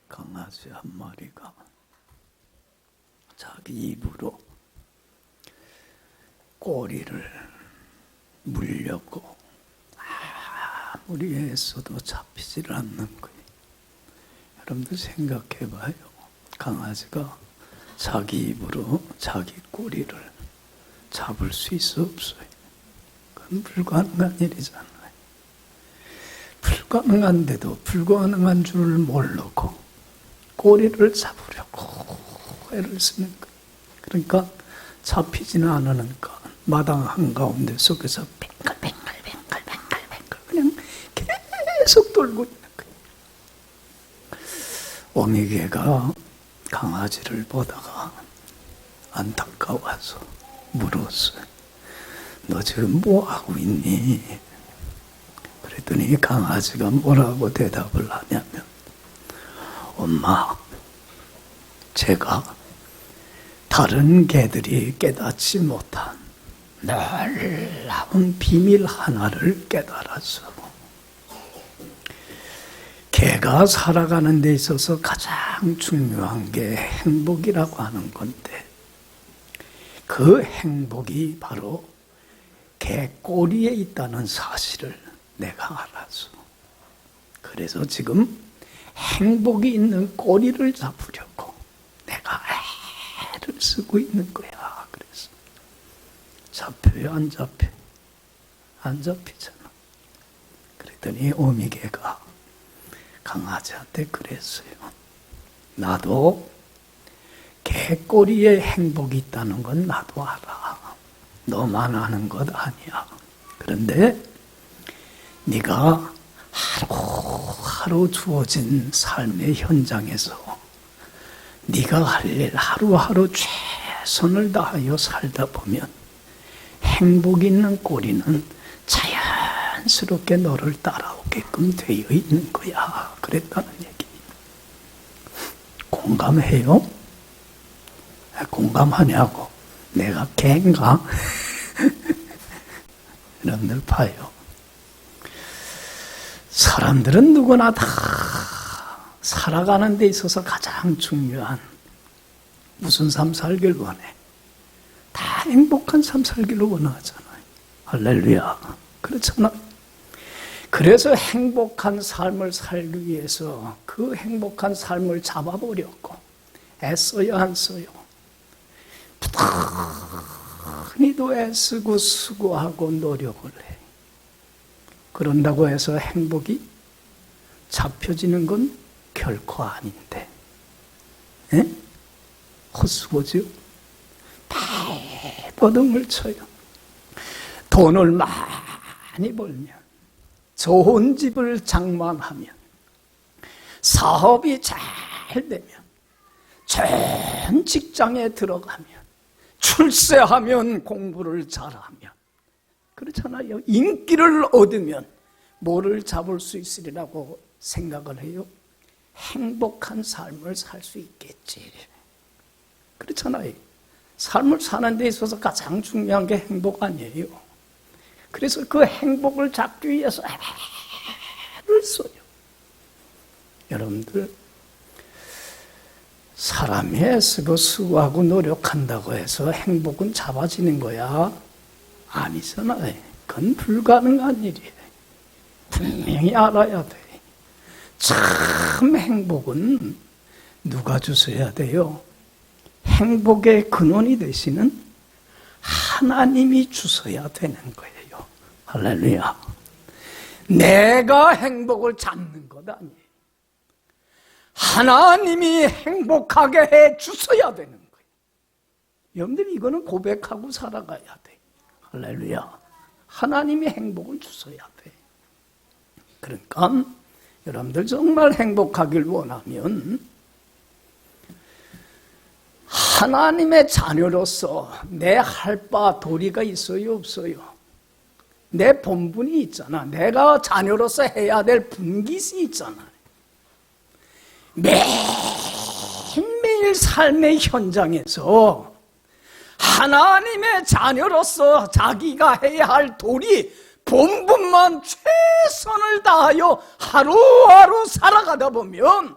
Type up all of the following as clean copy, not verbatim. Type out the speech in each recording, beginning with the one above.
강아지 한 마리가 자기 입으로 꼬리를 물려고 아무리 애써도 잡히질 않는 거예요. 여러분들 생각해봐요. 강아지가 자기 입으로 자기 꼬리를 잡을 수 있어 없어요? 그건 불가능한 일이잖아요. 불가능한데도 불가능한 줄을 모르고 꼬리를 잡으려고 애를 쓰는 거예요. 그러니까 잡히지는 않으니까 마당 한가운데 속에서 뱅글뱅글 그냥 계속 돌고 있는 거예요. 어미개가 강아지를 보다가 안타까워서 물었어요. 너 지금 뭐 하고 있니? 그랬더니 강아지가 뭐라고 대답을 하냐면, 엄마, 제가 다른 개들이 깨닫지 못한 놀라운 비밀 하나를 깨달았어. 개가 살아가는 데 있어서 가장 중요한 게 행복이라고 하는 건데, 그 행복이 바로 개 꼬리에 있다는 사실을 내가 알았어. 그래서 지금 행복이 있는 꼬리를 잡으려고 내가 애를 쓰고 있는 거야. 그래서 잡혀요, 안 잡혀? 안 잡히잖아. 그랬더니 어미개가 강아지한테 그랬어요. 나도 개꼬리에 행복이 있다는 건 나도 알아. 너만 아는 것 아니야. 그런데 네가 하루하루 주어진 삶의 현장에서 네가 할 일 하루하루 최선을 다하여 살다 보면 행복 있는 꼬리는 자연스럽게 너를 따라오게끔 되어 있는 거야. 그랬다는 얘기. 공감해요? 공감하냐고. 내가 개인가? 여러분들 봐요. 사람들은 누구나 다 살아가는 데 있어서 가장 중요한 무슨 삶 살길 원해? 다 행복한 삶 살기를 원하잖아요. 할렐루야. 그렇잖아요. 그래서 행복한 삶을 살기 위해서 그 행복한 삶을 잡아보려고 애써요, 안 써요? 부단히도 애쓰고 수고하고 노력을 해. 그런다고 해서 행복이 잡혀지는 건 결코 아닌데, 예? 헛수고죠. 발버둥을 쳐요. 돈을 많이 벌면, 좋은 집을 장만하면, 사업이 잘 되면, 좋은 직장에 들어가면, 출세하면, 공부를 잘하면, 그렇잖아요. 인기를 얻으면 뭐를 잡을 수 있으리라고 생각을 해요? 행복한 삶을 살 수 있겠지. 그렇잖아요. 삶을 사는 데 있어서 가장 중요한 게 행복 아니에요. 그래서 그 행복을 잡기 위해서 애를 써요. 여러분들, 사람이 애쓰고 수고하고 노력한다고 해서 행복은 잡아지는 거야? 아니잖아요. 그건 불가능한 일이에요. 분명히 알아야 돼. 참 행복은 누가 주셔야 돼요? 행복의 근원이 되시는 하나님이 주셔야 되는 거예요. 할렐루야. 내가 행복을 잡는 것 아니에요. 하나님이 행복하게 해 주셔야 되는 거예요. 여러분들 이거는 고백하고 살아가야 돼. 할렐루야. 하나님이 행복을 주셔야 돼. 그러니까 여러분들 정말 행복하길 원하면 하나님의 자녀로서 내 할 바 도리가 있어요, 없어요? 내 본분이 있잖아. 내가 자녀로서 해야 될 분깃이 있잖아. 매일매일 삶의 현장에서 하나님의 자녀로서 자기가 해야 할 도리, 본분만 최선을 다하여 하루하루 살아가다 보면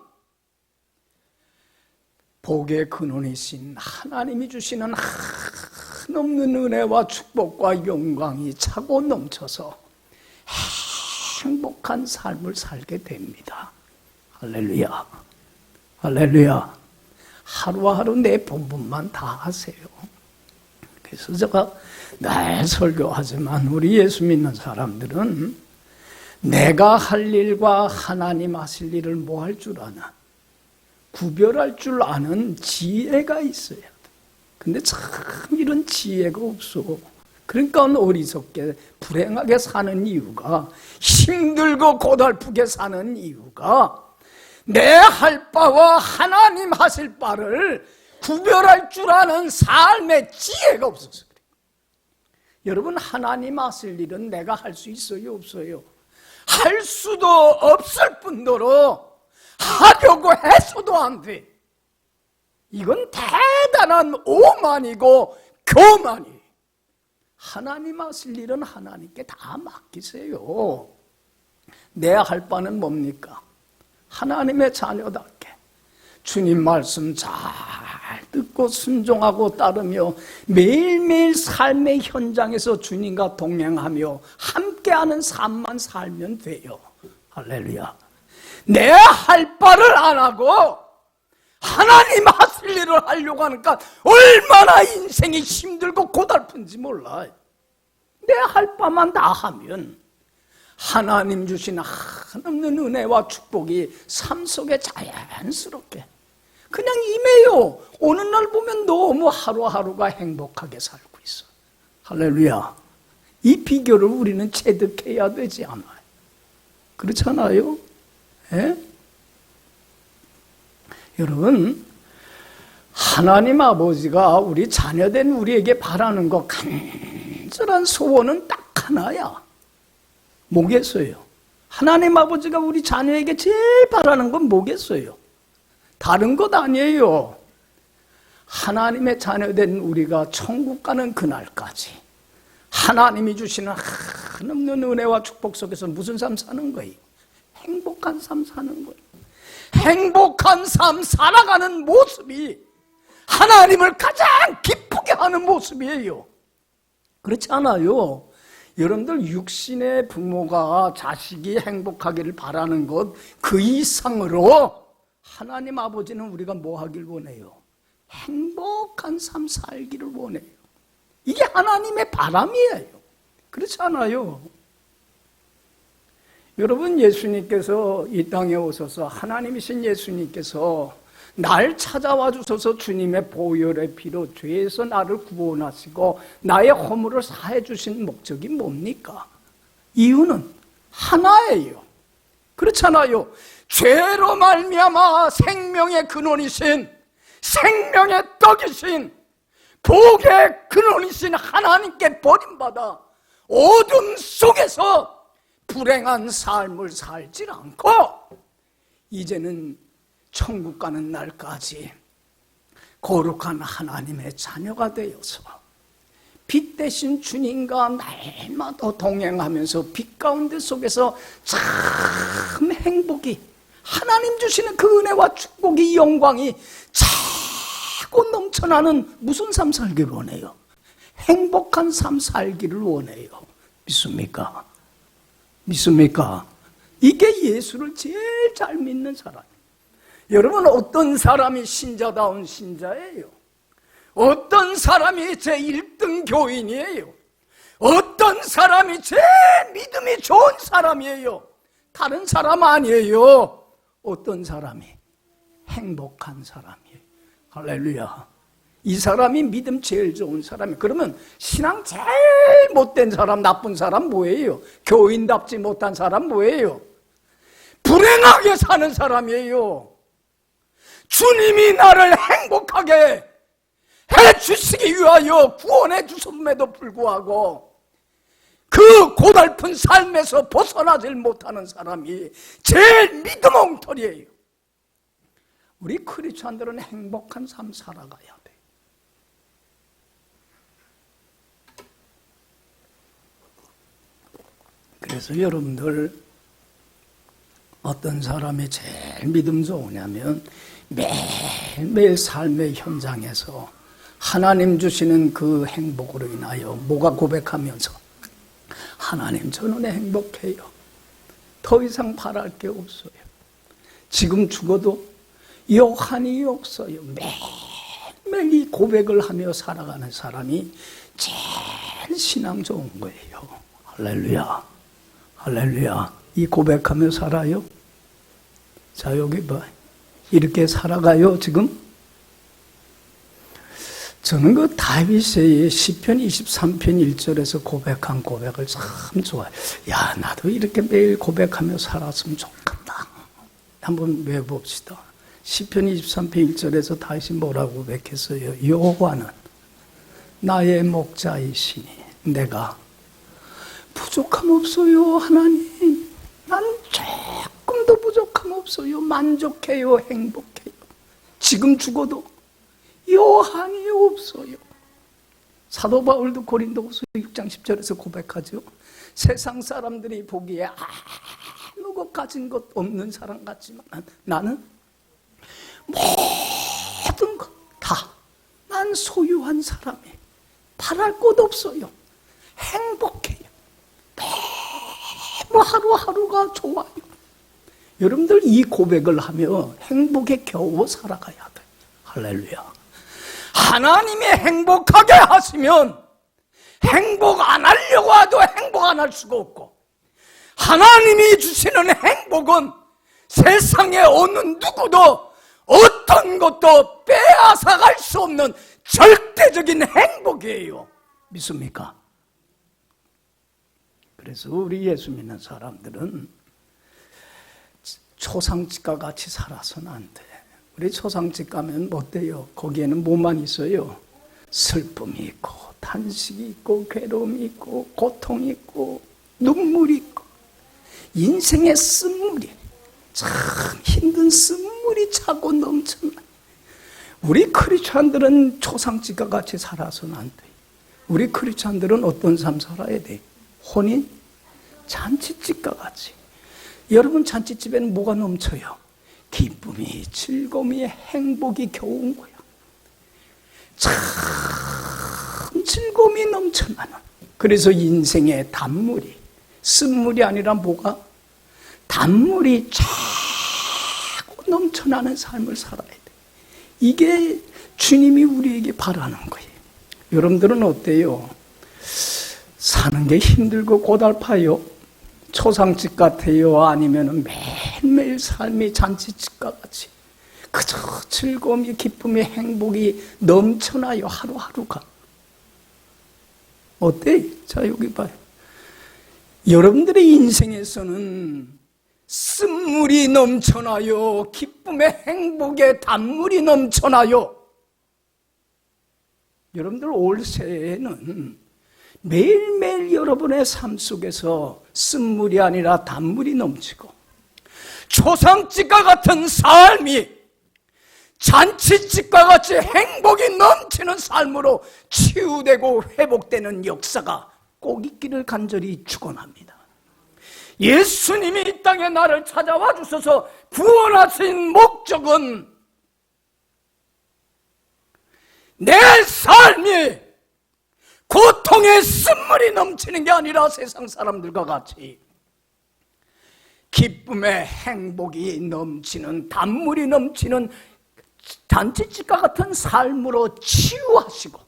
복의 근원이신 하나님이 주시는 한없는 은혜와 축복과 영광이 차고 넘쳐서 행복한 삶을 살게 됩니다. 할렐루야. 할렐루야. 하루하루 내 본분만 다 하세요. 그래서 제가 늘 설교하지만 우리 예수 믿는 사람들은 내가 할 일과 하나님 하실 일을 뭐 할 줄 아나? 구별할 줄 아는 지혜가 있어야 돼. 근데 참 이런 지혜가 없어. 그러니까 어리석게 불행하게 사는 이유가, 힘들고 고달프게 사는 이유가 내 할 바와 하나님 하실 바를 구별할 줄 아는 삶의 지혜가 없어서 그래요. 여러분, 하나님 하실 일은 내가 할 수 있어요, 없어요? 할 수도 없을 뿐더러 하려고 해서도 안 돼. 이건 대단한 오만이고 교만이에요. 하나님 하실 일은 하나님께 다 맡기세요. 내 할 바는 뭡니까? 하나님의 자녀답게 주님 말씀 잘 듣고 순종하고 따르며 매일매일 삶의 현장에서 주님과 동행하며 함께하는 삶만 살면 돼요. 할렐루야. 내 할 바를 안 하고 하나님 하실 일을 하려고 하니까 얼마나 인생이 힘들고 고달픈지 몰라요. 내 할 바만 다 하면 하나님 주신 한없는 은혜와 축복이 삶 속에 자연스럽게 그냥 임해요. 오는 날 보면 너무 하루하루가 행복하게 살고 있어. 할렐루야. 이 비결을 우리는 체득해야 되지 않아요? 그렇잖아요? 예? 여러분, 하나님 아버지가 우리 자녀된 우리에게 바라는 거 간절한 소원은 딱 하나야. 뭐겠어요? 하나님 아버지가 우리 자녀에게 제일 바라는 건 뭐겠어요? 다른 것 아니에요. 하나님의 자녀된 우리가 천국 가는 그날까지 하나님이 주시는 한없는 은혜와 축복 속에서 무슨 삶 사는 거예요? 행복한 삶 사는 거예요. 행복한 삶 살아가는 모습이 하나님을 가장 기쁘게 하는 모습이에요. 그렇지 않아요? 여러분들, 육신의 부모가 자식이 행복하기를 바라는 것 그 이상으로 하나님 아버지는 우리가 뭐 하길 원해요? 행복한 삶 살기를 원해요. 이게 하나님의 바람이에요. 그렇지 않아요? 여러분, 예수님께서 이 땅에 오셔서, 하나님이신 예수님께서 날 찾아와 주셔서 주님의 보혈의 피로 죄에서 나를 구원하시고 나의 허물을 사해 주신 목적이 뭡니까? 이유는 하나예요. 그렇잖아요. 죄로 말미암아 생명의 근원이신, 생명의 떡이신, 복의 근원이신 하나님께 버림받아 어둠 속에서 불행한 삶을 살지 않고 이제는 천국 가는 날까지 거룩한 하나님의 자녀가 되어서 빛 대신 주님과 날마다 동행하면서 빛 가운데 속에서 참 행복이, 하나님 주시는 그 은혜와 축복이, 영광이 차고 넘쳐나는 무슨 삶 살기를 원해요? 행복한 삶 살기를 원해요. 믿습니까? 믿습니까? 이게 예수를 제일 잘 믿는 사람. 여러분, 어떤 사람이 신자다운 신자예요? 어떤 사람이 제 1등 교인이에요? 어떤 사람이 제 믿음이 좋은 사람이에요? 다른 사람 아니에요. 어떤 사람이 행복한 사람이에요. 할렐루야. 이 사람이 믿음 제일 좋은 사람이에요. 그러면 신앙 제일 못된 사람, 나쁜 사람 뭐예요? 교인답지 못한 사람 뭐예요? 불행하게 사는 사람이에요. 주님이 나를 행복하게 해주시기 위하여 구원해 주셨음에도 불구하고 그 고달픈 삶에서 벗어나질 못하는 사람이 제일 믿음 엉터리예요. 우리 크리스찬들은 행복한 삶 살아가야 돼. 그래서 여러분들, 어떤 사람이 제일 믿음 좋으냐면 매일매일 삶의 현장에서 하나님 주시는 그 행복으로 인하여 뭐가 고백하면서 하나님 저는 행복해요. 더 이상 바랄 게 없어요. 지금 죽어도 여한이 없어요. 매일매일 이 고백을 하며 살아가는 사람이 제일 신앙 좋은 거예요. 할렐루야. 할렐루야. 이 고백하며 살아요? 자, 여기 봐. 이렇게 살아가요, 지금? 저는 그 다윗의 시편 23편 1절에서 고백한 고백을 참 좋아해요. 야, 나도 이렇게 매일 고백하며 살았으면 좋겠다. 한번 외워봅시다. 시편 23편 1절에서 다윗이 뭐라고 고백했어요? 여호와는 나의 목자이시니 내가 부족함 없어요. 하나님, 난 조금도 부족함 없어요. 만족해요. 행복해요. 지금 죽어도 여한이 없어요. 사도 바울도 고린도후서 6장 10절에서 고백하죠. 세상 사람들이 보기에 아무것 가진 것 없는 사람 같지만 나는 모든 것 다 난 소유한 사람이 바랄 것 없어요. 행복해요. 매일 하루하루가 좋아요. 여러분들 이 고백을 하며 행복에 겨워 살아가야 돼. 할렐루야. 하나님이 행복하게 하시면 행복 안 하려고 해도 행복 안 할 수가 없고, 하나님이 주시는 행복은 세상에 어느 누구도 어떤 것도 빼앗아갈 수 없는 절대적인 행복이에요. 믿습니까? 그래서 우리 예수 믿는 사람들은 초상집과 같이 살아서는 안 돼. 우리 초상집 가면 어때요? 거기에는 뭐만 있어요? 슬픔이 있고 탄식이 있고 괴로움이 있고 고통이 있고 눈물이 있고 인생의 쓴물이 참 힘든 쓴물이 차고 넘쳐나. 우리 크리스찬들은 초상집과 같이 살아서는 안 돼. 우리 크리스찬들은 어떤 삶 살아야 돼? 혼인 잔치집과 같이. 여러분 잔치집에는 뭐가 넘쳐요? 기쁨이, 즐거움이, 행복이 겨운 거야. 참 즐거움이 넘쳐나는. 그래서 인생의 단물이, 쓴물이 아니라 뭐가? 단물이 자꾸 넘쳐나는 삶을 살아야 돼. 이게 주님이 우리에게 바라는 거예요. 여러분들은 어때요? 사는 게 힘들고 고달파요? 초상집 같아요? 아니면 매일매일 삶이 잔치집과 같이 그저 즐거움이, 기쁨이, 행복이 넘쳐나요? 하루하루가. 어때? 자, 여기 봐요. 여러분들의 인생에서는 쓴물이 넘쳐나요? 기쁨의 행복의 단물이 넘쳐나요? 여러분들 올 새해에는 매일매일 여러분의 삶 속에서 쓴물이 아니라 단물이 넘치고 초상집과 같은 삶이 잔치집과 같이 행복이 넘치는 삶으로 치유되고 회복되는 역사가 꼭 있기를 간절히 축원합니다. 예수님이 이 땅에 나를 찾아와 주셔서 구원하신 목적은 내 삶이 고통의 쓴물이 넘치는 게 아니라 세상 사람들과 같이 기쁨의 행복이 넘치는, 단물이 넘치는 잔치집과 같은 삶으로 치유하시고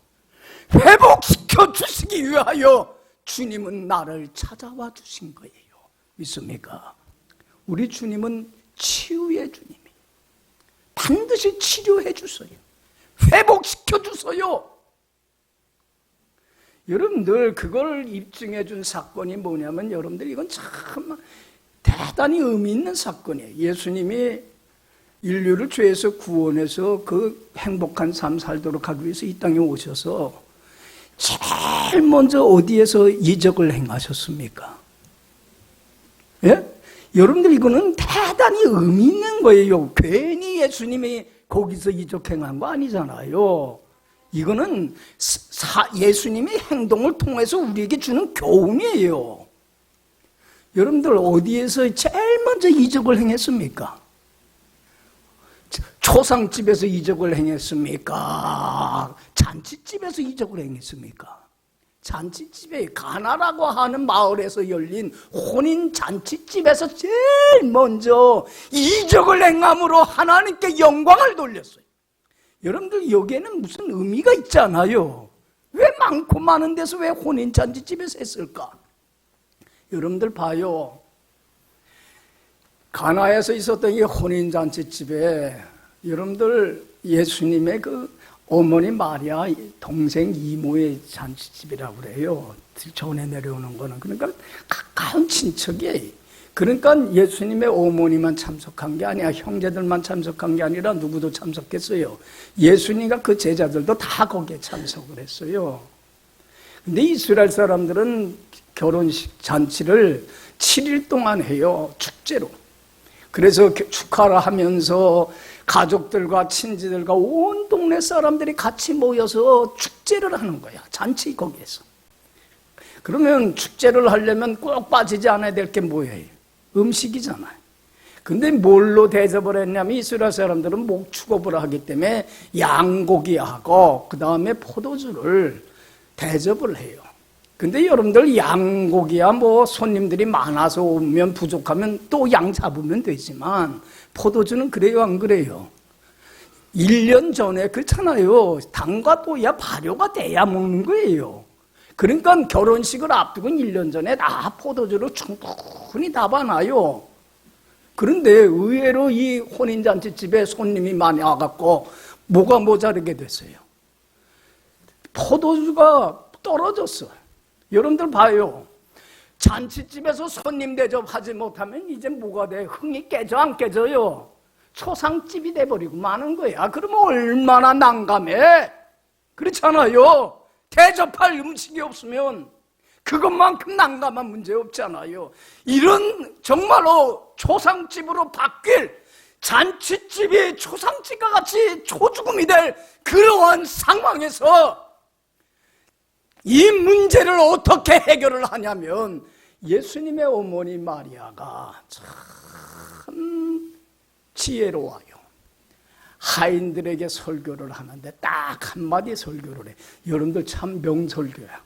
회복시켜 주시기 위하여 주님은 나를 찾아와 주신 거예요. 믿습니까? 우리 주님은 치유의 주님이에요. 반드시 치료해 주세요. 회복시켜 주세요. 여러분들 그걸 입증해 준 사건이 뭐냐면, 여러분들 이건 참 대단히 의미 있는 사건이에요. 예수님이 인류를 죄에서 구원해서 그 행복한 삶 살도록 하기 위해서 이 땅에 오셔서 제일 먼저 어디에서 이적을 행하셨습니까? 예? 여러분들 이거는 대단히 의미 있는 거예요. 괜히 예수님이 거기서 이적 행한 거 아니잖아요. 이거는 예수님이 행동을 통해서 우리에게 주는 교훈이에요. 여러분들 어디에서 제일 먼저 이적을 행했습니까? 초상집에서 이적을 행했습니까? 잔치집에서 이적을 행했습니까? 잔치집에 가나라고 하는 마을에서 열린 혼인 잔치집에서 제일 먼저 이적을 행함으로 하나님께 영광을 돌렸어요. 여러분들 여기에는 무슨 의미가 있잖아요. 왜 많고 많은 데서 왜 혼인 잔치집에서 했을까? 여러분들 봐요. 가나에서 있었던 이 혼인 잔치집에 여러분들 예수님의 그 어머니 마리아 동생 이모의 잔치집이라고 그래요. 전에 내려오는 거는. 그러니까 가까운 친척이에요. 그러니까 예수님의 어머니만 참석한 게 아니야. 형제들만 참석한 게 아니라 누구도 참석했어요. 예수님과 그 제자들도 다 거기에 참석을 했어요. 근데 이스라엘 사람들은 결혼식 잔치를 7일 동안 해요. 축제로. 그래서 축하를 하면서 가족들과 친지들과 온 동네 사람들이 같이 모여서 축제를 하는 거야. 잔치 거기에서. 그러면 축제를 하려면 꼭 빠지지 않아야 될 게 뭐예요? 음식이잖아요. 근데 뭘로 대접을 했냐면 이스라엘 사람들은 목축업을 하기 때문에 양고기하고 그 다음에 포도주를 대접을 해요. 근데 여러분들 양고기야 뭐 손님들이 많아서 오면 부족하면 또 양 잡으면 되지만 포도주는 그래요 안 그래요? 1년 전에 그렇잖아요. 당과 또야 발효가 돼야 먹는 거예요. 그러니까 결혼식을 앞두고 1년 전에 다 포도주를 충분히 담아놔요. 그런데 의외로 이 혼인잔치집에 손님이 많이 와갖고 뭐가 모자르게 됐어요? 포도주가 떨어졌어요. 여러분들 봐요. 잔치집에서 손님 대접하지 못하면 이제 뭐가 돼? 흥이 깨져 안 깨져요? 초상집이 돼버리고 마는 거야. 그러면 얼마나 난감해? 그렇잖아요. 대접할 음식이 없으면 그것만큼 난감한 문제 없잖아요. 이런 정말로 초상집으로 바뀔 잔치집이 초상집과 같이 초죽음이 될 그러한 상황에서 이 문제를 어떻게 해결을 하냐면 예수님의 어머니 마리아가 참 지혜로워요. 하인들에게 설교를 하는데 딱 한마디 설교를 해. 여러분들 참 명설교야.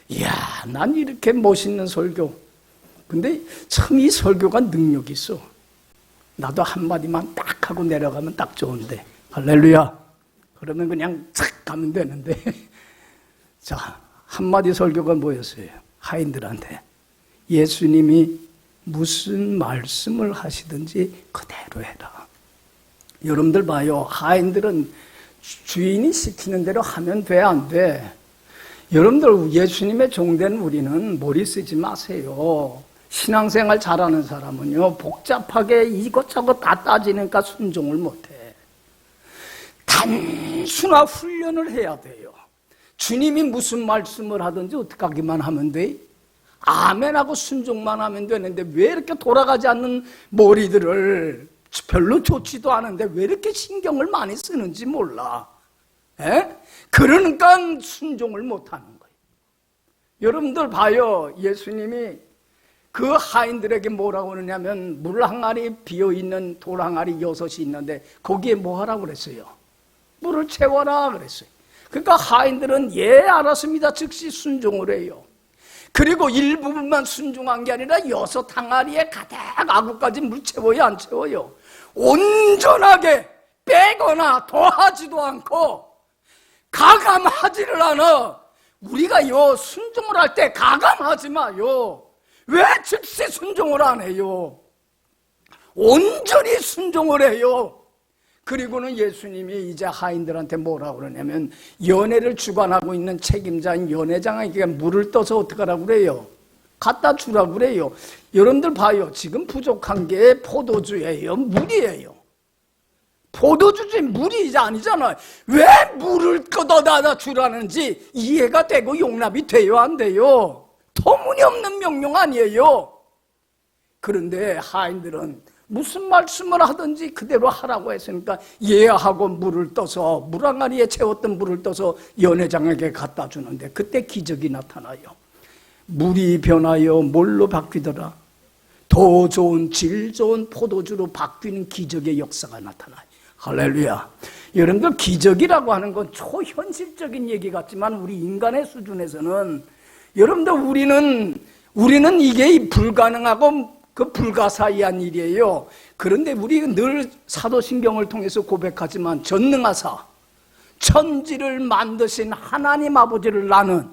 이야, 난 이렇게 멋있는 설교. 근데 참 이 설교가 능력이 있어. 나도 한마디만 딱 하고 내려가면 딱 좋은데. 할렐루야. 그러면 그냥 착 가면 되는데. 자, 한마디 설교가 뭐였어요? 하인들한테. 예수님이 무슨 말씀을 하시든지 그대로 해라. 여러분들 봐요. 하인들은 주인이 시키는 대로 하면 돼, 안 돼? 여러분들 예수님의 종된 우리는 머리 쓰지 마세요. 신앙생활 잘하는 사람은요, 복잡하게 이것저것 다 따지니까 순종을 못해. 단순한 훈련을 해야 돼요. 주님이 무슨 말씀을 하든지 어떻게 하기만 하면 돼? 아멘하고 순종만 하면 되는데 왜 이렇게 돌아가지 않는 머리들을 별로 좋지도 않은데 왜 이렇게 신경을 많이 쓰는지 몰라. 에? 그러니까 순종을 못하는 거예요. 여러분들 봐요. 예수님이 그 하인들에게 뭐라고 그러냐면 물 항아리 비어있는 돌 항아리 6이 있는데 거기에 뭐 하라고 그랬어요? 물을 채워라 그랬어요. 그러니까 하인들은 예 알았습니다 즉시 순종을 해요. 그리고 일부분만 순종한 게 아니라 6 항아리에 가득 아구까지 물 채워요 안 채워요? 온전하게 빼거나 더하지도 않고 가감하지를 않아. 우리가 순종을 할 때 가감하지 마요. 왜 즉시 순종을 안 해요? 온전히 순종을 해요. 그리고는 예수님이 이제 하인들한테 뭐라고 그러냐면 연회를 주관하고 있는 책임자인 연회장에게 물을 떠서 어떻게 하라고 그래요? 갖다 주라고 그래요. 여러분들 봐요. 지금 부족한 게 포도주예요? 물이에요? 포도주지 물이 이제 아니잖아요. 왜 물을 걷어다 주라는지 이해가 되고 용납이 돼요 안 돼요? 터무니없는 명령 아니에요? 그런데 하인들은 무슨 말씀을 하든지 그대로 하라고 했으니까 예하고 물을 떠서 물 항아리에 채웠던 물을 떠서 연회장에게 갖다 주는데 그때 기적이 나타나요. 물이 변하여 뭘로 바뀌더라? 더 좋은 질 좋은 포도주로 바뀌는 기적의 역사가 나타나요. 할렐루야. 여러분들, 기적이라고 하는 건 초현실적인 얘기 같지만 우리 인간의 수준에서는, 여러분들, 우리는 이게 불가능하고 그 불가사의한 일이에요. 그런데 우리 늘 사도신경을 통해서 고백하지만, 전능하사 천지를 만드신 하나님 아버지를 나는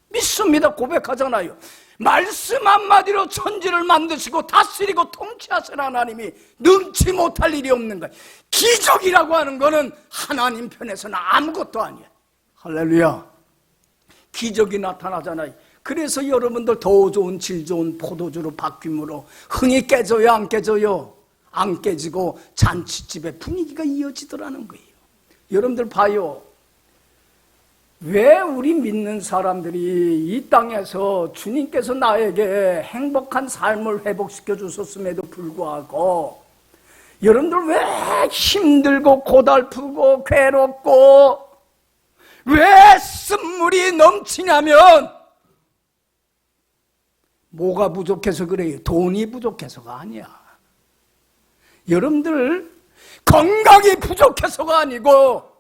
믿습니다. 고백하잖아요. 말씀 한마디로 천지를 만드시고 다스리고 통치하신 하나님이 능치 못할 일이 없는 거예요. 기적이라고 하는 거는 하나님 편에서는 아무것도 아니에요. 할렐루야. 기적이 나타나잖아요. 그래서 여러분들 더 좋은 질 좋은 포도주로 바뀜으로 흥이 깨져요, 안 깨져요? 안 깨지고 잔치집의 분위기가 이어지더라는 거예요. 여러분들 봐요. 왜 우리 믿는 사람들이 이 땅에서 주님께서 나에게 행복한 삶을 회복시켜 주셨음에도 불구하고, 여러분들 왜 힘들고 고달프고 괴롭고 왜 쓴물이 넘치냐면, 뭐가 부족해서 그래요? 돈이 부족해서가 아니야. 여러분들, 건강이 부족해서가 아니고,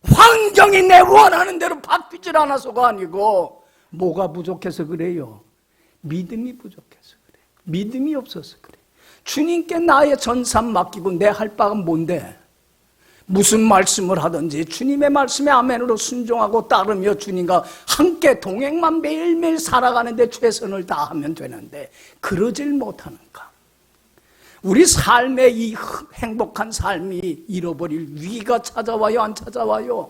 환경이 내 원하는 대로 바뀌질 않아서가 아니고, 뭐가 부족해서 그래요? 믿음이 부족해서 그래요. 믿음이 없어서 그래요. 주님께 나의 전산 맡기고 내 할 바가 뭔데? 무슨 말씀을 하든지 주님의 말씀에 아멘으로 순종하고 따르며 주님과 함께 동행만 매일매일 살아가는데 최선을 다하면 되는데, 그러질 못하는가? 우리 삶의 이 행복한 삶이 잃어버릴 위기가 찾아와요, 안 찾아와요?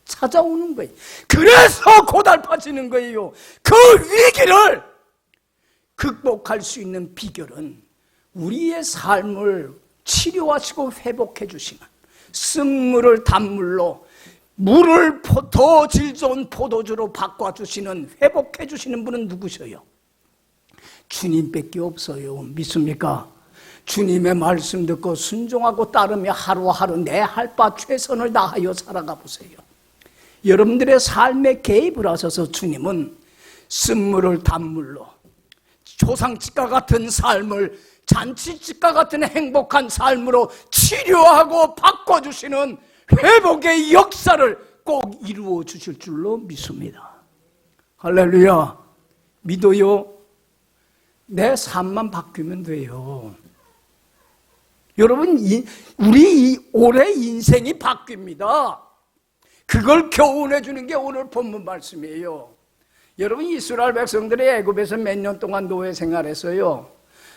찾아오는 거예요. 그래서 고달파지는 거예요. 그 위기를 극복할 수 있는 비결은 우리의 삶을 치료하시고 회복해 주시는, 쓴물을 단물로, 물을 더 질 좋은 포도주로 바꿔주시는, 회복해 주시는 분은 누구셔요? 주님밖에 없어요. 믿습니까? 주님의 말씀 듣고 순종하고 따르며 하루하루 내 할 바 최선을 다하여 살아가 보세요. 여러분들의 삶에 개입을 하셔서 주님은 쓴물을 단물로, 조상집과 같은 삶을 잔치집과 같은 행복한 삶으로 치료하고 바꿔주시는 회복의 역사를 꼭 이루어 주실 줄로 믿습니다. 할렐루야. 믿어요? 내 삶만 바뀌면 돼요. 여러분, 우리 올해 인생이 바뀝니다. 그걸 교훈해 주는 게 오늘 본문 말씀이에요. 여러분, 이스라엘 백성들이 애굽에서 몇 년 동안 노예 생활했어요?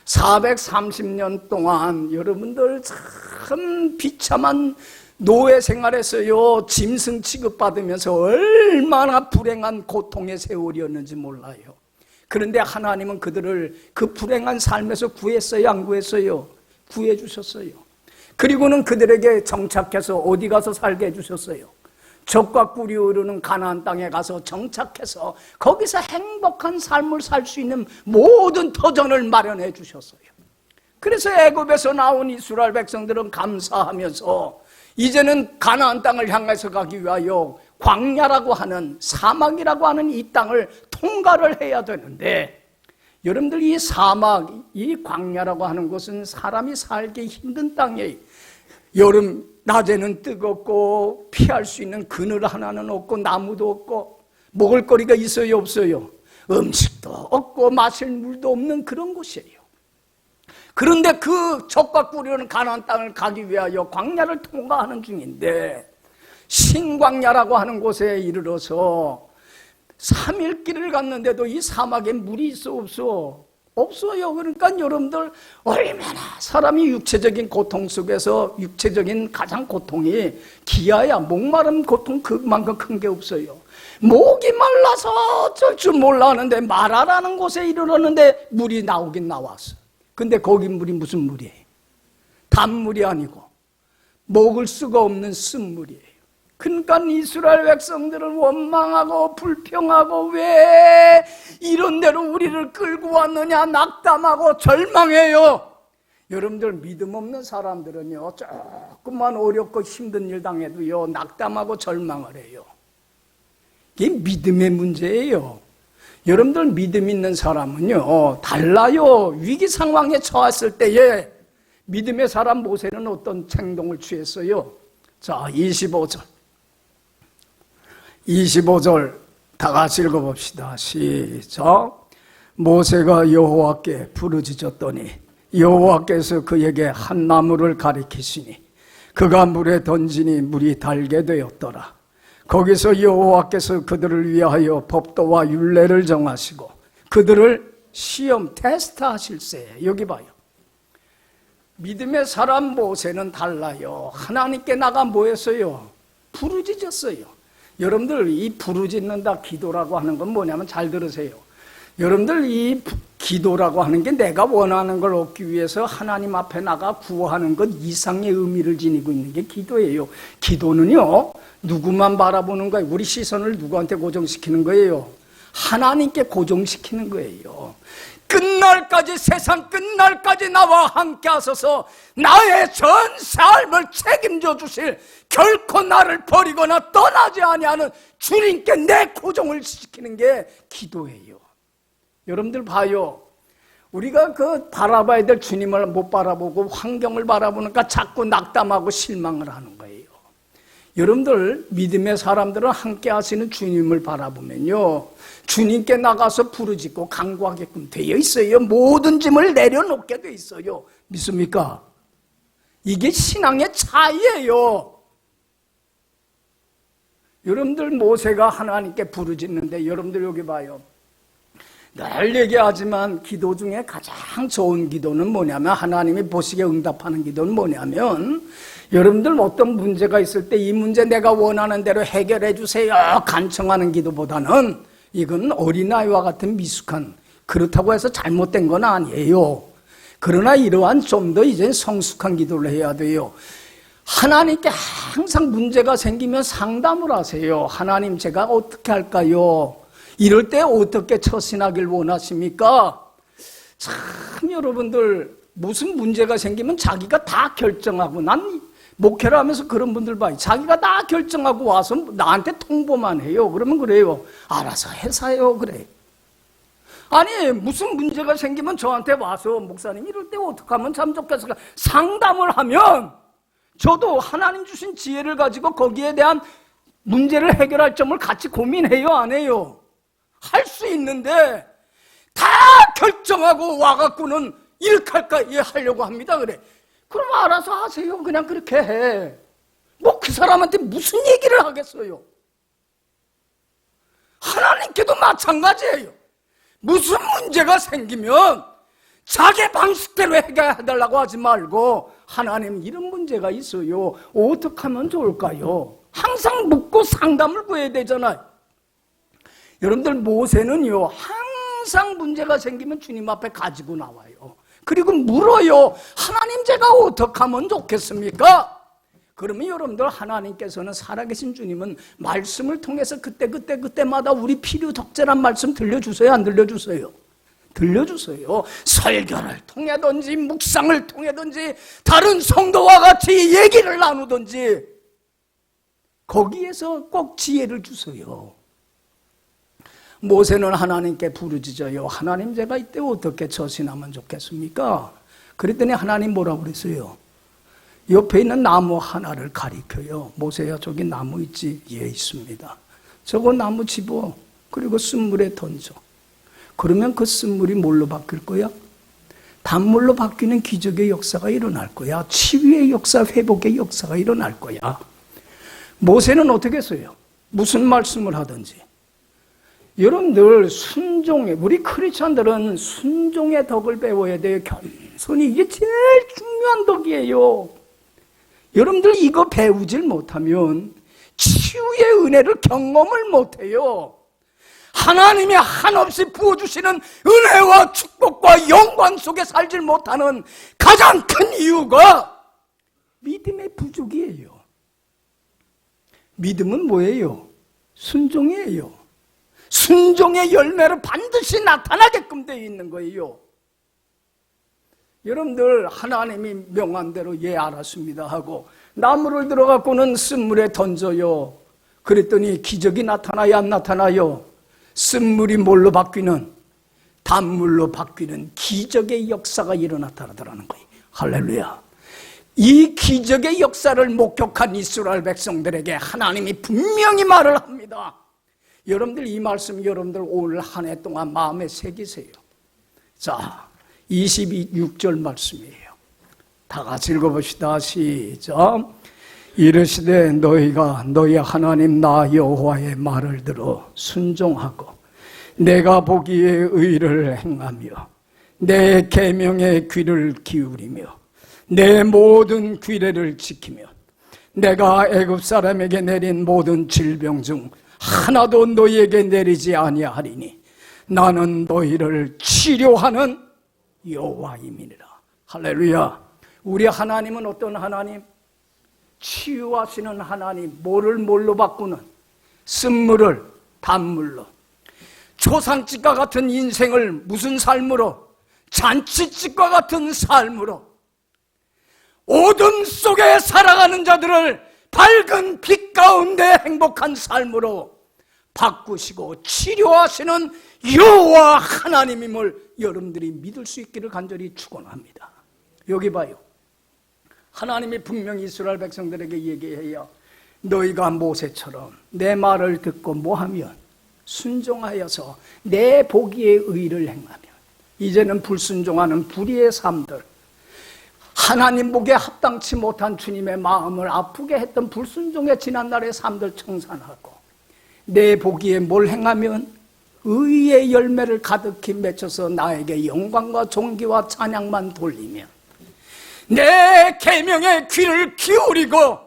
430년 동안. 여러분들 참 비참한 노예 생활했어요. 짐승 취급받으면서 얼마나 불행한 고통의 세월이었는지 몰라요. 그런데 하나님은 그들을 그 불행한 삶에서 구했어요, 안 구했어요? 구해주셨어요. 그리고는 그들에게 정착해서 어디 가서 살게 해주셨어요? 젖과 꿀이 흐르는 가나안 땅에 가서 정착해서 거기서 행복한 삶을 살 수 있는 모든 터전을 마련해 주셨어요. 그래서 애굽에서 나온 이스라엘 백성들은 감사하면서 이제는 가나안 땅을 향해서 가기 위하여 광야라고 하는, 사막이라고 하는 이 땅을 통과를 해야 되는데, 여러분들, 이 사막, 이 광야라고 하는 곳은 사람이 살기 힘든 땅이에요. 여름 낮에는 뜨겁고 피할 수 있는 그늘 하나는 없고 나무도 없고 먹을 거리가 있어요, 없어요? 음식도 없고 마실 물도 없는 그런 곳이에요. 그런데 그 젖과 꿀이 흐르는 가나안 땅을 가기 위하여 광야를 통과하는 중인데, 신광야라고 하는 곳에 이르러서 3일 길을 갔는데도 이 사막에 물이 있어, 없어? 없어요. 그러니까 여러분들, 얼마나 사람이 육체적인 고통 속에서, 육체적인 가장 고통이 기아야, 목마른 고통 그만큼 큰 게 없어요. 목이 말라서 어쩔 줄 몰라 하는데 마라라는 곳에 이르렀는데 물이 나오긴 나왔어. 근데 거기 물이 무슨 물이에요? 단물이 아니고 먹을 수가 없는 쓴물이에요. 그러니까 이스라엘 백성들은 원망하고 불평하고 왜 이런 데로 우리를 끌고 왔느냐 낙담하고 절망해요. 여러분들, 믿음 없는 사람들은요, 조금만 어렵고 힘든 일 당해도요 낙담하고 절망을 해요. 이게 믿음의 문제예요. 여러분들 믿음 있는 사람은요, 달라요. 위기 상황에 처했을 때에 믿음의 사람 모세는 어떤 행동을 취했어요? 자, 25절. 25절 다 같이 읽어봅시다. 시작. 모세가 여호와께 부르짖었더니 여호와께서 그에게 한 나무를 가리키시니 그가 물에 던지니 물이 달게 되었더라. 거기서 여호와께서 그들을 위하여 법도와 율례를 정하시고 그들을 시험 테스트하실세. 여기 봐요. 믿음의 사람 모세는 달라요. 하나님께 나가 뭐 했어요? 부르짖었어요. 여러분들 이 부르짖는다 기도라고 하는 건 뭐냐면 잘 들으세요. 여러분들 이 기도라고 하는 게 내가 원하는 걸 얻기 위해서 하나님 앞에 나가 구하는 것 이상의 의미를 지니고 있는 게 기도예요. 기도는요, 누구만 바라보는 거예요? 우리 시선을 누구한테 고정시키는 거예요? 하나님께 고정시키는 거예요. 끝날까지, 세상 끝날까지 나와 함께 하소서 나의 전 삶을 책임져 주실, 결코 나를 버리거나 떠나지 아니하는 주님께 내 고정을 시키는 게 기도예요. 여러분들 봐요. 우리가 그 바라봐야 될 주님을 못 바라보고 환경을 바라보니까 자꾸 낙담하고 실망을 하는 거예요. 여러분들 믿음의 사람들은 함께 하시는 주님을 바라보면요, 주님께 나가서 부르짖고 간구하게끔 되어 있어요. 모든 짐을 내려놓게 되어 있어요. 믿습니까? 이게 신앙의 차이예요. 여러분들 모세가 하나님께 부르짖는데 여러분들 여기 봐요. 늘 얘기하지만 기도 중에 가장 좋은 기도는 뭐냐면, 하나님이 보시기에 응답하는 기도는 뭐냐면, 여러분들 어떤 문제가 있을 때 이 문제 내가 원하는 대로 해결해 주세요 간청하는 기도보다는, 이건 어린아이와 같은 미숙한, 그렇다고 해서 잘못된 건 아니에요. 그러나 이러한 좀 더 이제 성숙한 기도를 해야 돼요. 하나님께 항상 문제가 생기면 상담을 하세요. 하나님, 제가 어떻게 할까요? 이럴 때 어떻게 처신하길 원하십니까? 참 여러분들 무슨 문제가 생기면 자기가 다 결정하고, 난 목회를 하면서 그런 분들 봐요. 자기가 다 결정하고 와서 나한테 통보만 해요. 그러면 그래요. 알아서 해사요. 그래. 아니 무슨 문제가 생기면 저한테 와서 목사님 이럴 때 어떻게 하면 참 좋겠을까 상담을 하면 저도 하나님 주신 지혜를 가지고 거기에 대한 문제를 해결할 점을 같이 고민해요. 안 해요? 할 수 있는데 다 결정하고 와갖고는 이렇게 할까 예 하려고 합니다. 그래. 그럼 알아서 하세요. 그냥 그렇게 해. 뭐 그 사람한테 무슨 얘기를 하겠어요? 하나님께도 마찬가지예요. 무슨 문제가 생기면 자기 방식대로 해결해달라고 하지 말고, 하나님 이런 문제가 있어요. 어떻게 하면 좋을까요? 항상 묻고 상담을 구해야 되잖아요. 여러분들 모세는요, 항상 문제가 생기면 주님 앞에 가지고 나와요. 그리고 물어요. 하나님, 제가 어떻게 하면 좋겠습니까? 그러면 여러분들 하나님께서는, 살아계신 주님은 말씀을 통해서 그때마다 우리 필요 적절한 말씀 들려주세요? 안 들려주세요? 들려주세요. 설교를 통해든지 묵상을 통해든지 다른 성도와 같이 얘기를 나누든지 거기에서 꼭 지혜를 주세요. 모세는 하나님께 부르짖어요. 하나님, 제가 이때 어떻게 처신하면 좋겠습니까? 그랬더니 하나님 뭐라고 그랬어요? 옆에 있는 나무 하나를 가리켜요. 모세야, 저기 나무 있지? 예, 있습니다. 저거 나무 집어, 그리고 쓴물에 던져. 그러면 그 쓴물이 뭘로 바뀔 거야? 단물로 바뀌는 기적의 역사가 일어날 거야. 치유의 역사, 회복의 역사가 일어날 거야. 모세는 어떻게 했어요? 무슨 말씀을 하든지. 여러분들 순종의, 우리 크리스찬들은 순종의 덕을 배워야 돼요. 겸손이, 이게 제일 중요한 덕이에요. 여러분들 이거 배우질 못하면 치유의 은혜를 경험을 못해요. 하나님이 한없이 부어주시는 은혜와 축복과 영광 속에 살질 못하는 가장 큰 이유가 믿음의 부족이에요. 믿음은 뭐예요? 순종이에요. 순종의 열매로 반드시 나타나게끔 되어 있는 거예요. 여러분들 하나님이 명한 대로 예 알았습니다 하고 나무를 들어갖고는 쓴물에 던져요. 그랬더니 기적이 나타나요? 안 나타나요? 쓴물이 뭘로 바뀌는, 단물로 바뀌는 기적의 역사가 일어났다라는 거예요. 할렐루야. 이 기적의 역사를 목격한 이스라엘 백성들에게 하나님이 분명히 말을 합니다. 여러분들 이 말씀 여러분들 오늘 한 해 동안 마음에 새기세요. 자, 26절 말씀이에요. 다 같이 읽어봅시다. 시작. 이르시되 너희가 너희 하나님 나 여호와의 말을 들어 순종하고 내가 보기에 의를 행하며 내 계명에 귀를 기울이며 내 모든 규례를 지키며 내가 애굽 사람에게 내린 모든 질병 중 하나도 너희에게 내리지 아니하리니 나는 너희를 치료하는 여호와임이니라. 할렐루야. 우리 하나님은 어떤 하나님? 치유하시는 하나님. 뭐를 뭘로 바꾸는? 쓴물을 단물로. 초상집과 같은 인생을 무슨 삶으로? 잔치집과 같은 삶으로. 어둠 속에 살아가는 자들을 밝은 빛 가운데 행복한 삶으로 바꾸시고 치료하시는 여호와 하나님임을 여러분들이 믿을 수 있기를 간절히 축원합니다. 여기 봐요. 하나님이 분명히 이스라엘 백성들에게 얘기해요. 너희가 모세처럼 내 말을 듣고 뭐하면 순종하여서 내 보기에 의를 행하면, 이제는 불순종하는 불의의 삶들, 하나님 보기에 합당치 못한 주님의 마음을 아프게 했던 불순종의 지난날의 삶들 청산하고 내 보기에 뭘 행하면 의의 열매를 가득히 맺혀서 나에게 영광과 존귀와 찬양만 돌리면, 내 계명에 귀를 기울이고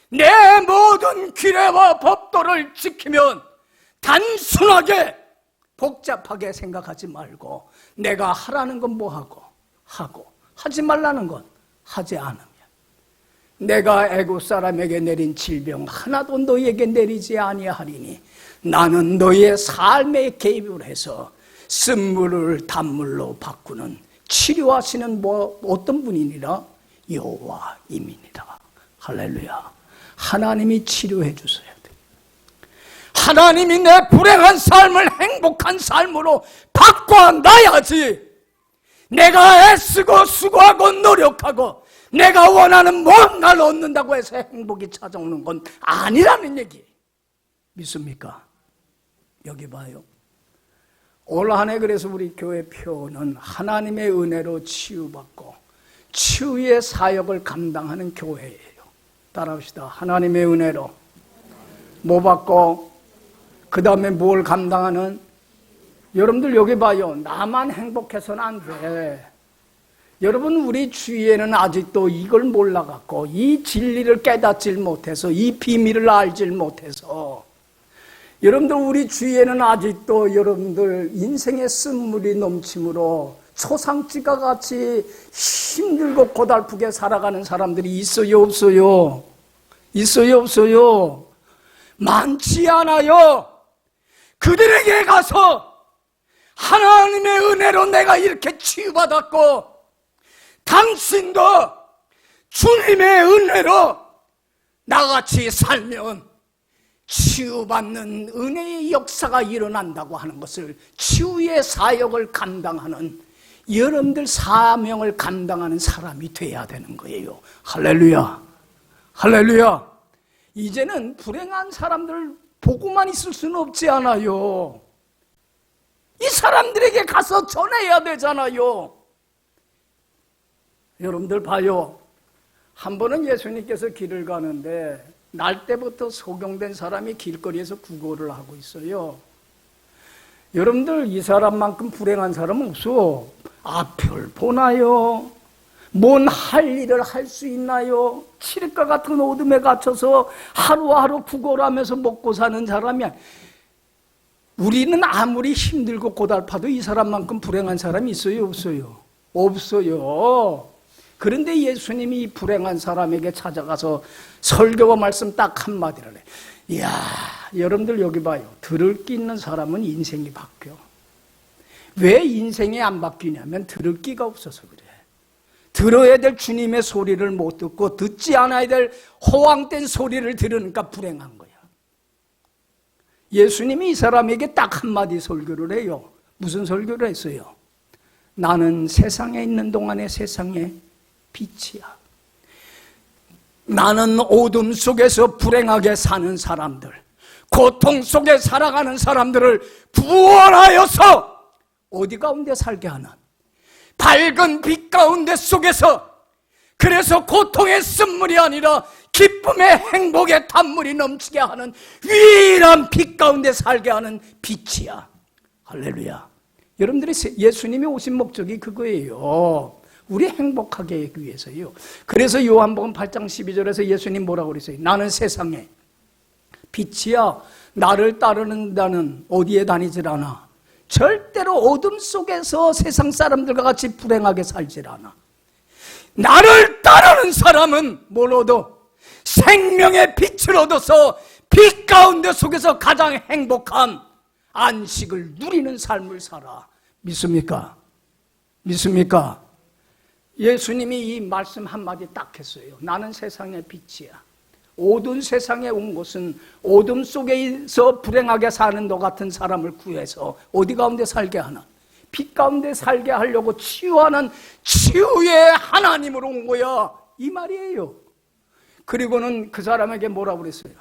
내 모든 규례와 법도를 지키면 단순하게 복잡하게 생각하지 말고 내가 하라는 건 뭐하고 하고 하지 말라는 건 하지 않으면 내가 애굽 사람에게 내린 질병 하나도 너희에게 내리지 아니하리니 나는 너희의 삶에 개입을 해서 쓴물을 단물로 바꾸는 치료하시는 어떤 분이니라? 여호와임이니라. 할렐루야. 하나님이 치료해 주셔야 돼. 하나님이 내 불행한 삶을 행복한 삶으로 바꿔놔야지. 내가 애쓰고 수고하고 노력하고 내가 원하는 뭔가를 얻는다고 해서 행복이 찾아오는 건 아니라는 얘기 믿습니까? 여기 봐요. 올 한 해 그래서 우리 교회 표는 하나님의 은혜로 치유받고 치유의 사역을 감당하는 교회예요. 따라합시다. 하나님의 은혜로 뭐 받고 그 다음에 뭘 감당하는? 여러분들 여기 봐요. 나만 행복해서는 안 돼. 여러분 우리 주위에는 아직도 이걸 몰라갖고 이 진리를 깨닫질 못해서 이 비밀을 알질 못해서 여러분들 우리 주위에는 아직도 여러분들 인생의 쓴물이 넘침으로 초상집과 같이 힘들고 고달프게 살아가는 사람들이 있어요 없어요? 있어요 없어요? 많지 않아요. 그들에게 가서 하나님의 은혜로 내가 이렇게 치유받았고 당신도 주님의 은혜로 나같이 살면 치유받는 은혜의 역사가 일어난다고 하는 것을, 치유의 사역을 감당하는 여러분들 사명을 감당하는 사람이 돼야 되는 거예요. 할렐루야. 할렐루야. 이제는 불행한 사람들 보고만 있을 수는 없지 않아요. 이 사람들에게 가서 전해야 되잖아요. 여러분들 봐요. 한 번은 예수님께서 길을 가는데 날 때부터 소경된 사람이 길거리에서 구걸을 하고 있어요. 여러분들 이 사람만큼 불행한 사람은 없어. 앞을 보나요? 뭔 할 일을 할 수 있나요? 칠흑과 같은 어둠에 갇혀서 하루하루 구걸하면서 먹고 사는 사람이야. 우리는 아무리 힘들고 고달파도 이 사람만큼 불행한 사람이 있어요 없어요? 없어요. 그런데 예수님이 이 불행한 사람에게 찾아가서 설교와 말씀 딱 한마디를 해. 이야, 여러분들 여기 봐요. 들을 기 있는 사람은 인생이 바뀌어. 왜 인생이 안 바뀌냐면 들을 기가 없어서 그래. 들어야 될 주님의 소리를 못 듣고 듣지 않아야 될 허황된 소리를 들으니까 불행한 거야. 예수님이 이 사람에게 딱 한마디 설교를 해요. 무슨 설교를 했어요? 나는 세상에 있는 동안에 세상의 빛이야. 나는 어둠 속에서 불행하게 사는 사람들, 고통 속에 살아가는 사람들을 부활하여서 어디 가운데 살게 하는 밝은 빛 가운데 속에서, 그래서 고통의 쓴물이 아니라 기쁨의 행복의 단물이 넘치게 하는 유일한 빛 가운데 살게 하는 빛이야. 할렐루야. 여러분들이 예수님이 오신 목적이 그거예요. 우리 행복하게 하기 위해서요. 그래서 요한복음 8장 12절에서 예수님 뭐라고 그랬어요? 나는 세상에 빛이야. 나를 따르는다는 어디에 다니질 않아. 절대로 어둠 속에서 세상 사람들과 같이 불행하게 살질 않아. 나를 따르는 사람은 뭘 얻어? 생명의 빛을 얻어서 빛 가운데 속에서 가장 행복한 안식을 누리는 삶을 살아. 믿습니까? 믿습니까? 예수님이 이 말씀 한마디 딱 했어요. 나는 세상의 빛이야. 어두운 세상에 온 것은 어둠 속에서 불행하게 사는 너 같은 사람을 구해서 어디 가운데 살게 하나? 빛 가운데 살게 하려고 치유하는 치유의 하나님으로 온 거야. 이 말이에요. 그리고는 그 사람에게 뭐라고 그랬어요?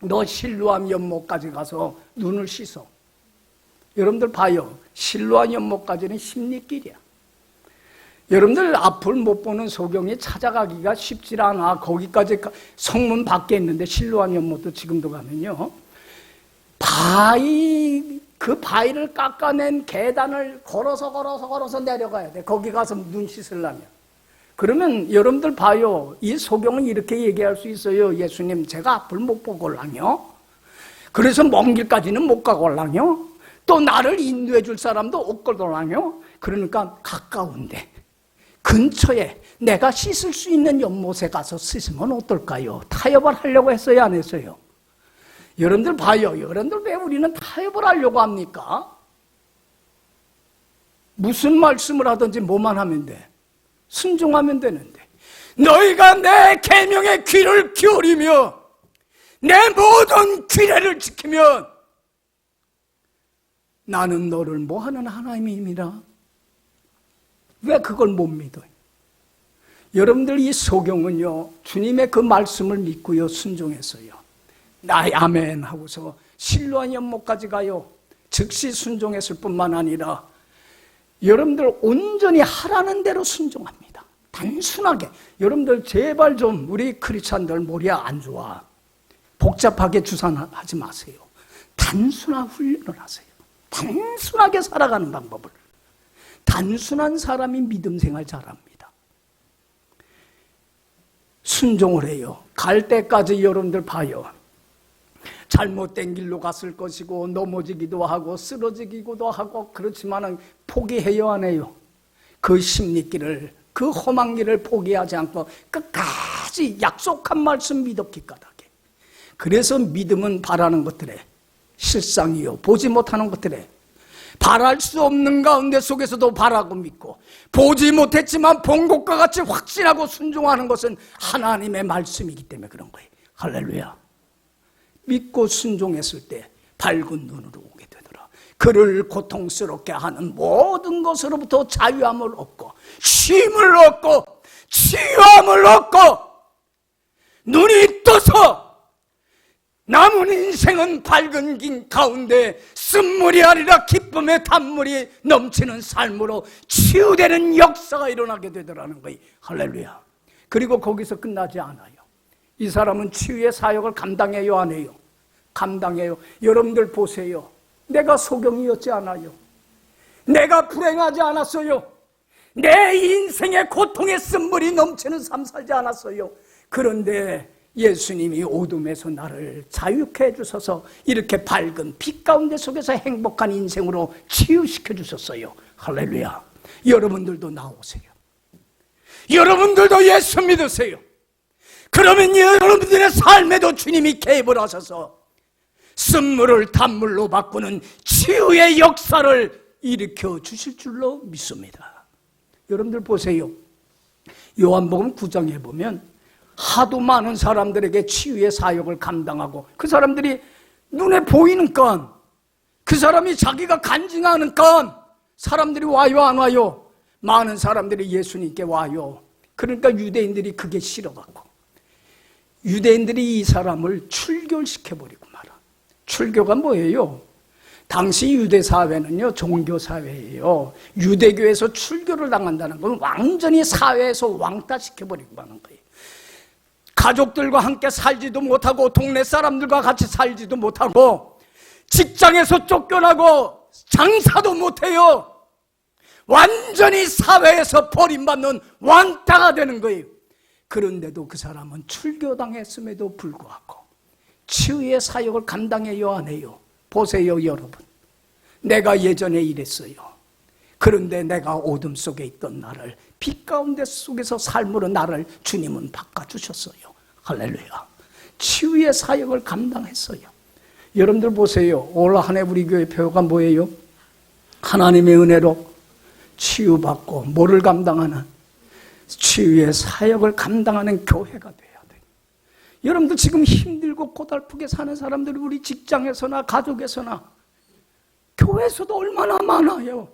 너 실로암 연못까지 가서 눈을 씻어. 여러분들 봐요. 실로암 연못까지는 십리길이야. 여러분들 앞을 못 보는 소경이 찾아가기가 쉽지 않아. 거기까지 성문 밖에 있는데 실로암 연못도 지금도 가면요. 그 바위를 깎아낸 계단을 걸어서 내려가야 돼. 거기 가서 눈 씻으려면. 그러면 여러분들 봐요. 이 소경은 이렇게 얘기할 수 있어요. 예수님, 제가 앞을 못 보걸랑요. 그래서 먼 길까지는 못 가걸랑요. 또 나를 인도해 줄 사람도 없걸랑요. 그러니까 가까운데 근처에 내가 씻을 수 있는 연못에 가서 씻으면 어떨까요? 타협을 하려고 했어요, 안 했어요? 여러분들 봐요. 여러분들 왜 우리는 타협을 하려고 합니까? 무슨 말씀을 하든지 뭐만 하면 돼? 순종하면 되는데. 너희가 내 계명의 귀를 기울이며 내 모든 규례를 지키면 나는 너를 뭐하는 하나님이라. 왜 그걸 못 믿어요? 여러분들 이 소경은요, 주님의 그 말씀을 믿고요, 순종했어요. 나 아멘 하고서 실로암 연못까지 가요. 즉시 순종했을 뿐만 아니라 여러분들 온전히 하라는 대로 순종합니다. 단순하게. 여러분들 제발 좀 우리 크리스찬들 머리 안 좋아. 복잡하게 주산하지 마세요. 단순한 훈련을 하세요. 단순하게 살아가는 방법을. 단순한 사람이 믿음 생활 잘합니다. 순종을 해요. 갈 때까지 여러분들 봐요. 잘못된 길로 갔을 것이고 넘어지기도 하고 쓰러지기도 하고 그렇지만 포기해요, 안 해요? 그 심리길을, 그 험한 길을 포기하지 않고 끝까지 약속한 말씀 믿었기 까닭에. 그래서 믿음은 바라는 것들에 실상이요, 보지 못하는 것들에 바랄 수 없는 가운데 속에서도 바라고 믿고, 보지 못했지만 본 것과 같이 확신하고 순종하는 것은 하나님의 말씀이기 때문에 그런 거예요. 할렐루야. 믿고 순종했을 때 밝은 눈으로 오게 되더라. 그를 고통스럽게 하는 모든 것으로부터 자유함을 얻고 쉼을 얻고 치유함을 얻고 눈이 떠서 남은 인생은 밝은 길 가운데 쓴물이 아니라 기쁨의 단물이 넘치는 삶으로 치유되는 역사가 일어나게 되더라는 거예요. 할렐루야. 그리고 거기서 끝나지 않아요. 이 사람은 치유의 사역을 감당해요, 안 해요? 감당해요. 여러분들 보세요. 내가 소경이었지 않아요? 내가 불행하지 않았어요? 내 인생의 고통의 쓴물이 넘치는 삶 살지 않았어요? 그런데 예수님이 어둠에서 나를 자유케 해주셔서 이렇게 밝은 빛 가운데 속에서 행복한 인생으로 치유시켜 주셨어요. 할렐루야. 여러분들도 나오세요. 여러분들도 예수 믿으세요. 그러면 여러분들의 삶에도 주님이 개입을 하셔서 쓴물을 단물로 바꾸는 치유의 역사를 일으켜 주실 줄로 믿습니다. 여러분들 보세요. 요한복음 9장에 보면 하도 많은 사람들에게 치유의 사역을 감당하고 그 사람들이 눈에 보이니까, 그 사람이 자기가 간증하니까 사람들이 와요, 안 와요? 많은 사람들이 예수님께 와요. 그러니까 유대인들이 그게 싫어갖고 유대인들이 이 사람을 출교시켜버리고 말아. 출교가 뭐예요? 당시 유대 사회는요, 종교 사회예요. 유대교에서 출교를 당한다는 건 완전히 사회에서 왕따시켜버리고 하는 거예요. 가족들과 함께 살지도 못하고 동네 사람들과 같이 살지도 못하고 직장에서 쫓겨나고 장사도 못해요. 완전히 사회에서 버림받는 왕따가 되는 거예요. 그런데도 그 사람은 출교당했음에도 불구하고 치유의 사역을 감당해요, 안 해요? 보세요, 여러분. 내가 예전에 이랬어요. 그런데 내가 어둠 속에 있던 나를 빛 가운데 속에서 삶으로 나를 주님은 바꿔주셨어요. 할렐루야. 치유의 사역을 감당했어요. 여러분들 보세요. 올 한 해 우리 교회 표가 뭐예요? 하나님의 은혜로 치유받고 뭐를 감당하는? 치유의 사역을 감당하는 교회가 돼야 돼요. 여러분들 지금 힘들고 고달프게 사는 사람들이 우리 직장에서나 가족에서나 교회에서도 얼마나 많아요.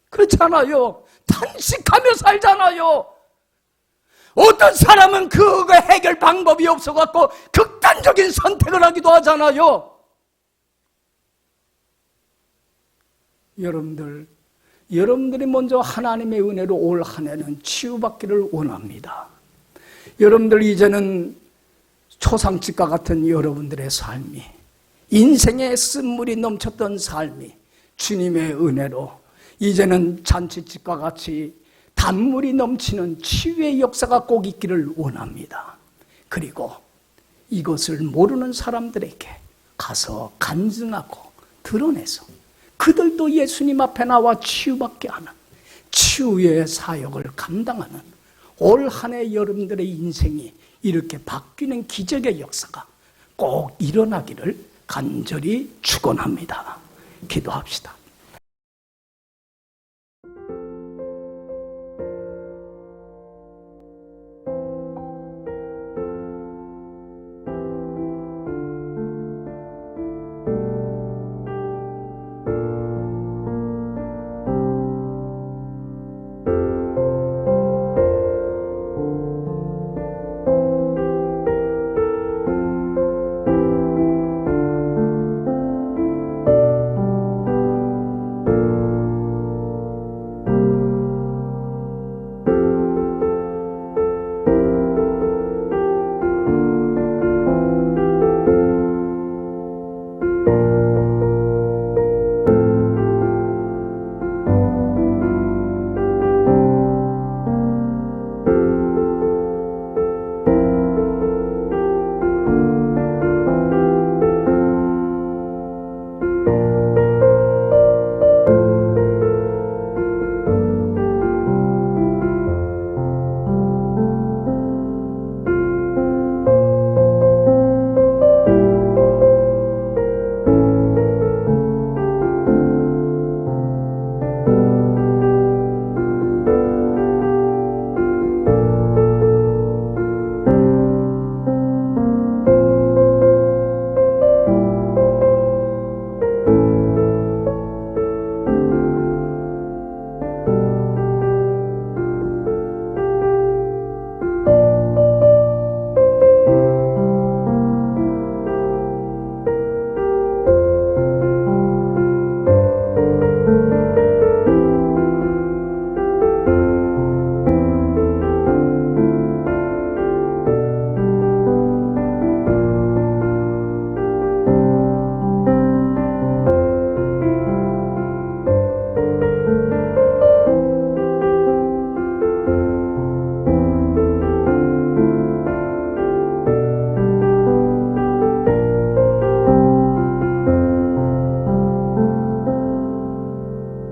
그렇잖아요. 탄식하며 살잖아요. 어떤 사람은 그 해결 방법이 없어갖고 극단적인 선택을 하기도 하잖아요. 여러분들이 먼저 하나님의 은혜로 올 한 해는 치유받기를 원합니다. 여러분들 이제는 초상집과 같은 여러분들의 삶이, 인생의 쓴물이 넘쳤던 삶이 주님의 은혜로 이제는 잔치집과 같이 단물이 넘치는 치유의 역사가 꼭 있기를 원합니다. 그리고 이것을 모르는 사람들에게 가서 간증하고 드러내서 그들도 예수님 앞에 나와 치유받게 하는 치유의 사역을 감당하는 올 한 해 여러분들의 인생이 이렇게 바뀌는 기적의 역사가 꼭 일어나기를 간절히 축원합니다. 기도합시다.